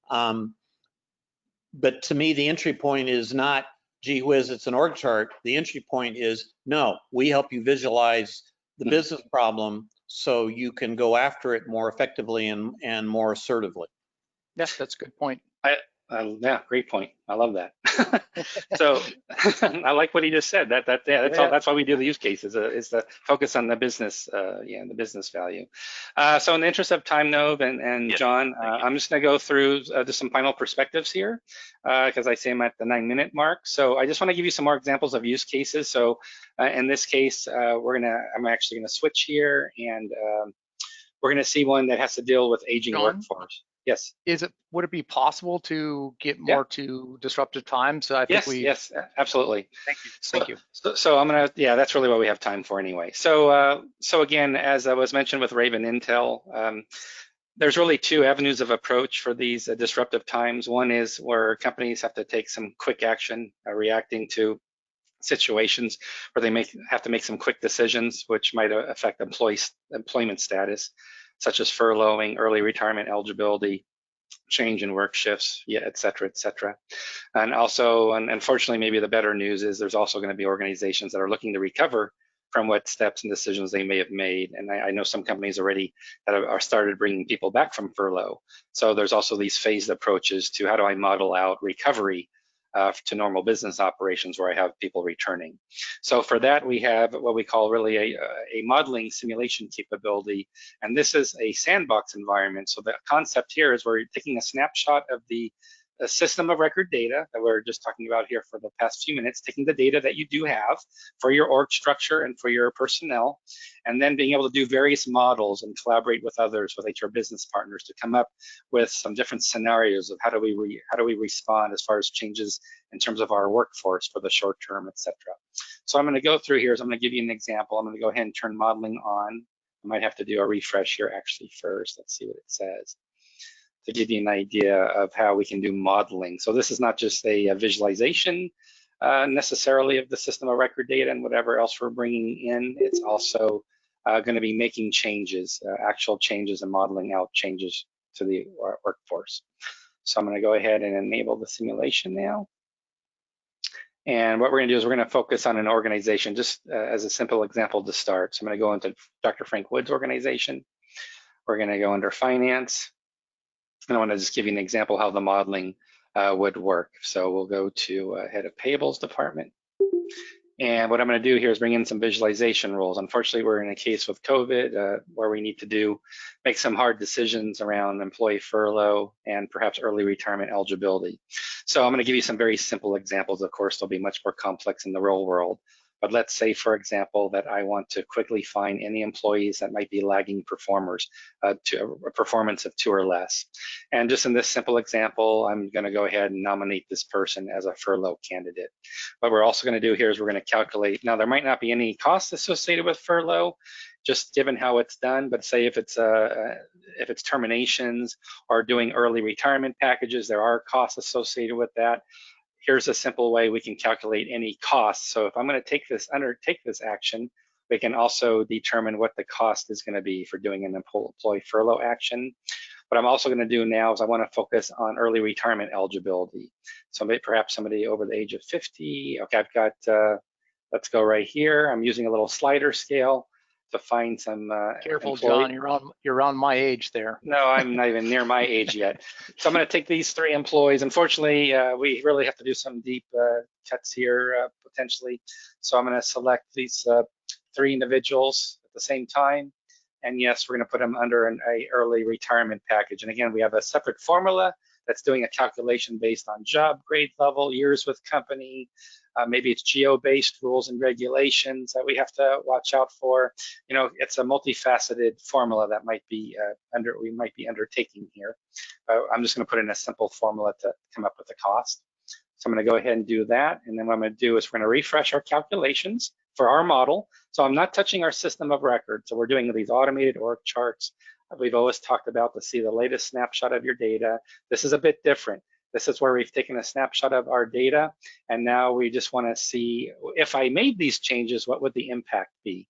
But to me, the entry point is not, gee whiz, it's an org chart. The entry point is, no, we help you visualize the business problem so you can go after it more effectively and more assertively. Yeah, that's a good point. Yeah, great point. I love that. So I like what he just said. That's why we do the use cases. Is the focus on the business, the business value. So in the interest of time, Nov and yes, John, I'm just going to go through just some final perspectives here, because I say I'm at the 9-minute mark. So I just want to give you some more examples of use cases. So in this case, I'm actually going to switch here, and we're going to see one that has to deal with aging workforce. Yes. Would it be possible to get more to disruptive time? So I think yes, absolutely. Thank you. So I'm gonna, that's really what we have time for anyway. So again, as I was mentioned with Raven Intel, there's really two avenues of approach for these disruptive times. One is where companies have to take some quick action, reacting to situations where they have to make some quick decisions, which might affect employment status, such as furloughing, early retirement eligibility, change in work shifts, et cetera, et cetera. And also, and unfortunately, maybe the better news is there's also going to be organizations that are looking to recover from what steps and decisions they may have made. And I know some companies already that are started bringing people back from furlough. So there's also these phased approaches to how do I model out recovery to normal business operations where I have people returning. So for that, we have what we call really a modeling simulation capability. And this is a sandbox environment. So the concept here is we're taking a snapshot of the system of record data that we're just talking about here for the past few minutes, taking the data that you do have for your org structure and for your personnel, and then being able to do various models and collaborate with others, with HR business partners, to come up with some different scenarios of how do we respond as far as changes in terms of our workforce for the short term, etc. So I'm going to go through here. So I'm going to give you an example. I'm going to go ahead and turn modeling on. I might have to do a refresh here actually first. Let's see what it says, to give you an idea of how we can do modeling. So this is not just a visualization necessarily of the system of record data and whatever else we're bringing in. It's also going to be making changes, actual changes, and modeling out changes to the workforce. So I'm going to go ahead and enable the simulation now. And what we're going to do is we're going to focus on an organization, just as a simple example to start. So I'm going to go into Dr. Frank Wood's organization. We're going to go under finance. And I want to just give you an example how the modeling would work. So we'll go to head of payables department. And what I'm going to do here is bring in some visualization rules. Unfortunately, we're in a case with COVID where we need to make some hard decisions around employee furlough and perhaps early retirement eligibility. So I'm going to give you some very simple examples. Of course, they'll be much more complex in the real world. But let's say, for example, that I want to quickly find any employees that might be lagging performers to a performance of 2 or less. And just in this simple example, I'm going to go ahead and nominate this person as a furlough candidate. What we're also going to do here is we're going to calculate. Now, there might not be any costs associated with furlough, just given how it's done. But say if it's terminations or doing early retirement packages, there are costs associated with that. Here's a simple way we can calculate any costs. So if I'm going to undertake this action, we can also determine what the cost is going to be for doing an employee furlough action. What I'm also going to do now is I want to focus on early retirement eligibility. So perhaps somebody over the age of 50. Okay, I've got, let's go right here. I'm using a little slider scale to find some Careful, employee. John, you're around my age there. No, I'm not even near my age yet. So I'm going to take these 3 employees. Unfortunately, we really have to do some deep cuts here potentially. So I'm going to select these 3 individuals at the same time. And yes, we're going to put them under an early retirement package. And again, we have a separate formula that's doing a calculation based on job grade level, years with company. Maybe it's geo-based rules and regulations that we have to watch out for. You know, it's a multifaceted formula that we might be undertaking here. I'm just going to put in a simple formula to come up with the cost. So I'm going to go ahead and do that. And then what I'm going to do is we're going to refresh our calculations for our model. So I'm not touching our system of record. So we're doing these automated org charts. We've always talked about to see the latest snapshot of your data. This is a bit different. This is where we've taken a snapshot of our data, and now we just want to see if I made these changes, what would the impact be?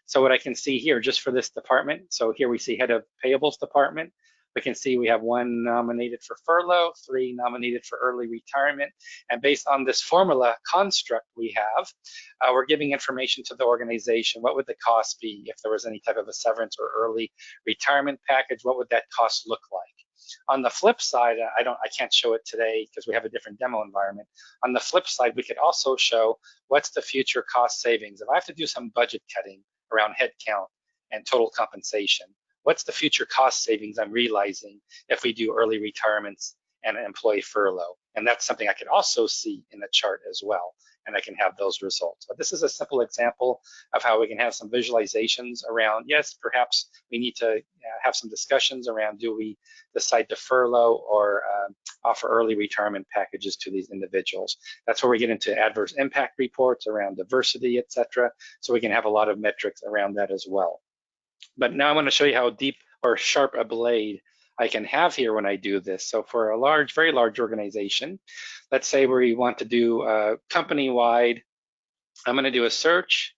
So what I can see here, just for this department, so here we see head of payables department. We can see we have 1 nominated for furlough, 3 nominated for early retirement, and based on this formula construct we have, we're giving information to the organization. What would the cost be if there was any type of a severance or early retirement package? What would that cost look like? On the flip side, I can't show it today because we have a different demo environment. On the flip side, we could also show what's the future cost savings. If I have to do some budget cutting around headcount and total compensation, what's the future cost savings I'm realizing if we do early retirements and employee furlough? And that's something I could also see in the chart as well, and I can have those results. But this is a simple example of how we can have some visualizations around, yes, perhaps we need to have some discussions around, do we decide to furlough or offer early retirement packages to these individuals? That's where we get into adverse impact reports around diversity, et cetera. So we can have a lot of metrics around that as well. But now I want to show you how deep or sharp a blade I can have here when I do this. So for a very large organization, let's say we want to do company-wide, I'm going to do a search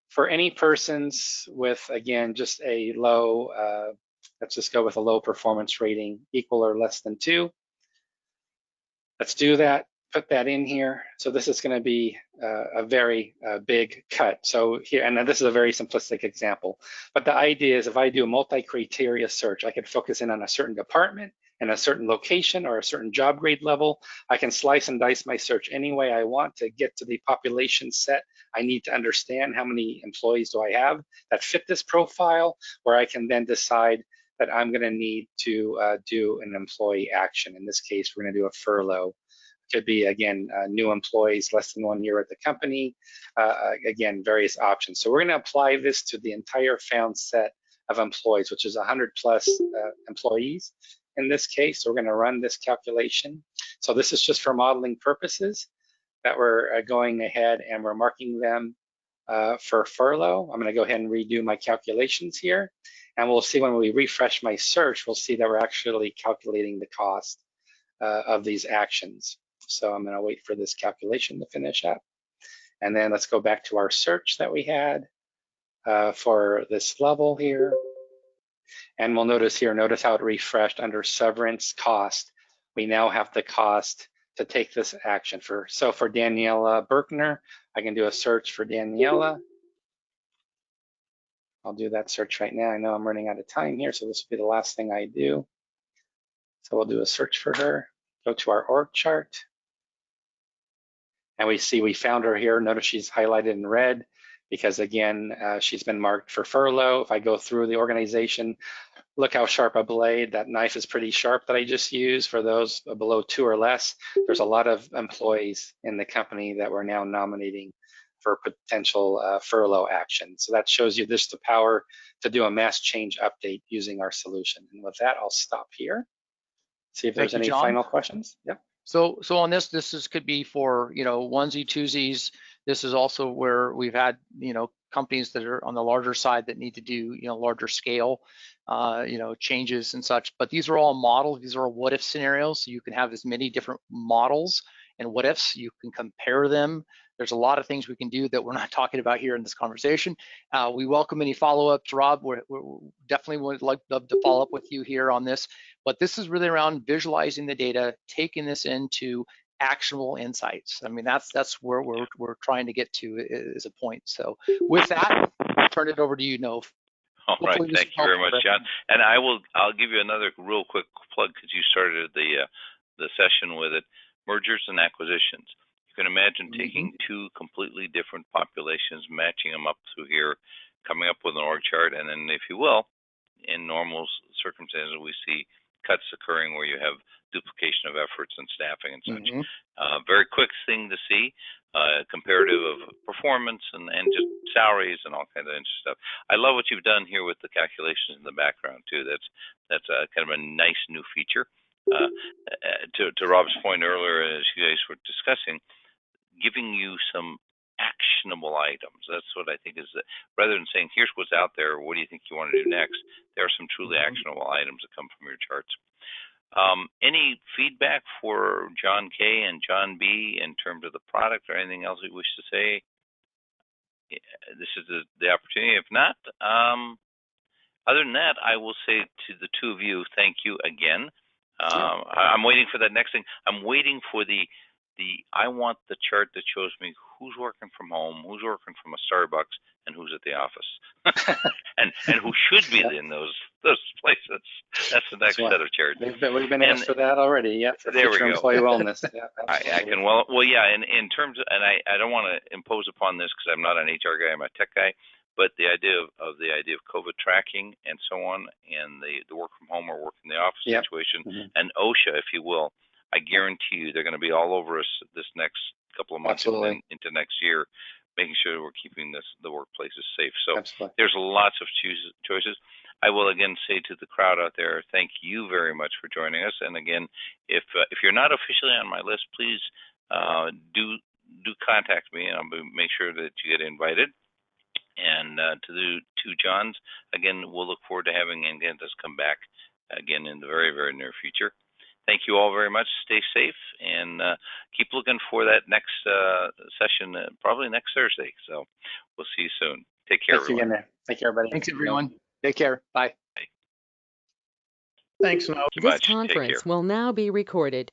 for any persons with, again, just a low, let's just go with a low performance rating, equal or less than 2. Let's do that. Put that in here. So this is going to be a very big cut. So here, and this is a very simplistic example, but the idea is if I do a multi-criteria search, I could focus in on a certain department in a certain location or a certain job grade level. I can slice and dice my search any way I want to get to the population set. I need to understand how many employees do I have that fit this profile, where I can then decide that I'm going to need to do an employee action. In this case, we're going to do a furlough. Could be, again, new employees less than 1 year at the company. Again, various options. So we're going to apply this to the entire found set of employees, which is 100 plus employees in this case. So we're going to run this calculation. So this is just for modeling purposes that we're going ahead and we're marking them for furlough. I'm going to go ahead and redo my calculations here. And we'll see when we refresh my search, we'll see that we're actually calculating the cost of these actions. So I'm going to wait for this calculation to finish up. And then let's go back to our search that we had for this level here. And we'll notice here, notice how it refreshed under severance cost. We now have the cost to take this action for. So for Daniela Berkner, I can do a search for Daniela. I'll do that search right now. I know I'm running out of time here, so this will be the last thing I do. So we'll do a search for her. Go to our org chart. And we see we found her here. Notice she's highlighted in red because, again, she's been marked for furlough. If I go through the organization, look how sharp a blade. That knife is pretty sharp that I just used. For those below 2 or less, there's a lot of employees in the company that we're now nominating for potential furlough action. So that shows you this the power to do a mass change update using our solution. And with that, I'll stop here. See if there's any final questions. Yep. So on this could be for, onesie, twosies. This is also where we've had, companies that are on the larger side that need to do, larger scale, changes and such. But these are all models. These are all what if scenarios. So you can have as many different models and what ifs. You can compare them. There's a lot of things we can do that we're not talking about here in this conversation. We welcome any follow-ups, Rob. We definitely would love to follow up with you here on this. But this is really around visualizing the data, taking this into actionable insights. I mean, that's where we're trying to get to is a point. So with that, I'll turn it over to you, Nov. All right, thank you very much, John. And I'll give you another real quick plug because you started the session with it. Mergers and acquisitions. You can imagine taking two completely different populations, matching them up through here, coming up with an org chart, and then, if you will, in normal circumstances, we see cuts occurring where you have duplication of efforts and staffing and such. Very quick thing to see, comparative of performance and just salaries and all kinds of interesting stuff. I love what you've done here with the calculations in the background too. That's a kind of a nice new feature. To Rob's point earlier, as you guys were discussing, giving you some actionable items. That's what I think is, rather than saying, here's what's out there, what do you think you want to do next? There are some truly actionable items that come from your charts. Any feedback for John K. and John B. in terms of the product or anything else you wish to say? This is the opportunity. If not, other than that, I will say to the two of you, thank you again. I'm waiting for that next thing. I'm waiting for I want the chart that shows me who's working from home, who's working from a Starbucks, and who's at the office, and who should be in those places. That's the next set of charts. We've been asked for that already. Yeah, for there future we go. Employee wellness. Yeah, I can yeah. In terms of, and I don't want to impose upon this because I'm not an HR guy, I'm a tech guy. But the idea of COVID tracking and so on, and the work from home or work in the office situation, and OSHA, if you will, I guarantee you they're going to be all over us this next couple of months into next year, making sure we're keeping the workplaces safe. So there's lots of choices. I will again say to the crowd out there, thank you very much for joining us. And again, if you're not officially on my list, please do contact me, and I'll make sure that you get invited. And to the two Johns, again, we'll look forward to having Ingentis come back again in the very, very near future. Thank you all very much. Stay safe and keep looking for that next session, probably next Thursday. So we'll see you soon. Take care, everyone. Thank you, everybody. Thanks, everyone. Take care. Bye. Thanks, Mo. This conference will now be recorded.